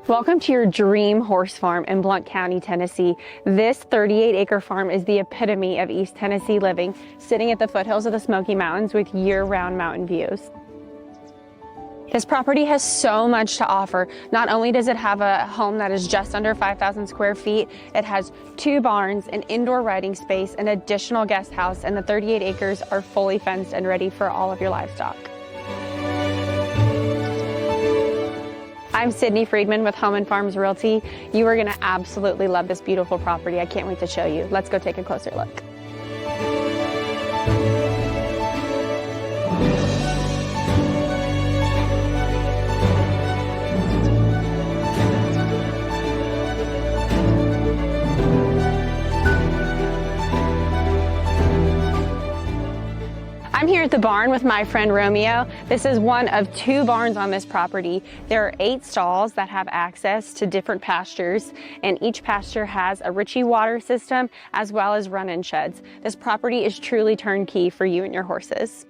Welcome to your dream horse farm in Blount County, Tennessee. This 38-acre farm is the epitome of East Tennessee living, sitting at the foothills of the Smoky Mountains with year-round mountain views. This property has so much to offer. Not only does it have a home that is just under 5,000 square feet, it has 2 barns, an indoor riding space, an additional guest house, and the 38 acres are fully fenced and ready for all of your livestock. I'm Sydney Friedman with Home & Farms Realty. You are gonna absolutely love this beautiful property. I can't wait to show you. Let's go take a closer look. I'm here at the barn with my friend Romeo. This is one of 2 barns on this property. There are 8 stalls that have access to different pastures, and each pasture has a Ritchie water system as well as run-in sheds. This property is truly turnkey for you and your horses.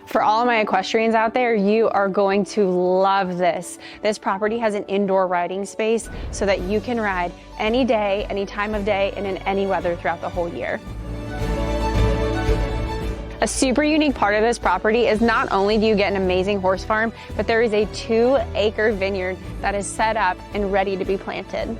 For all of my equestrians out there, you are going to love this. This property has an indoor riding space so that you can ride any day, any time of day, and in any weather throughout the whole year. A super unique part of this property is not only do you get an amazing horse farm, but there is a 2-acre vineyard that is set up and ready to be planted.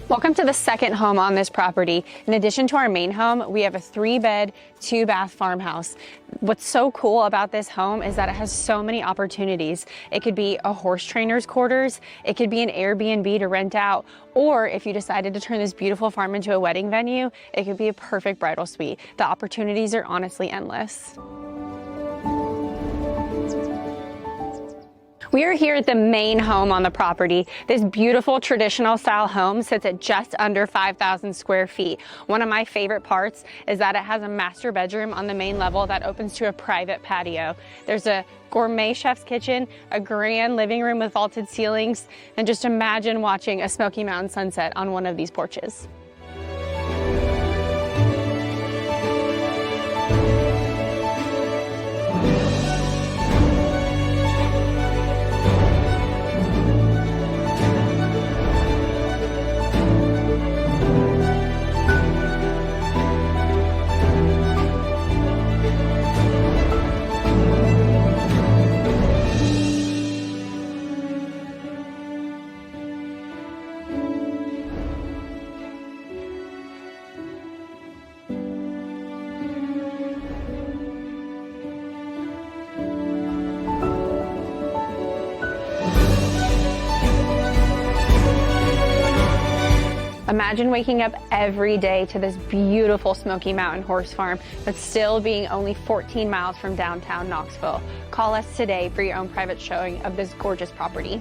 Welcome to the second home on this property. In addition to our main home, we have a 3-bed, 2-bath farmhouse. What's so cool about this home is that it has so many opportunities. It could be a horse trainer's quarters, it could be an Airbnb to rent out, or if you decided to turn this beautiful farm into a wedding venue, it could be a perfect bridal suite. The opportunities are honestly endless. We are here at the main home on the property. This beautiful traditional style home sits at just under 5,000 square feet. One of my favorite parts is that it has a master bedroom on the main level that opens to a private patio. There's a gourmet chef's kitchen, a grand living room with vaulted ceilings, and just imagine watching a Smoky Mountain sunset on one of these porches. Imagine waking up every day to this beautiful Smoky Mountain horse farm, but still being only 14 miles from downtown Knoxville. Call us today for your own private showing of this gorgeous property.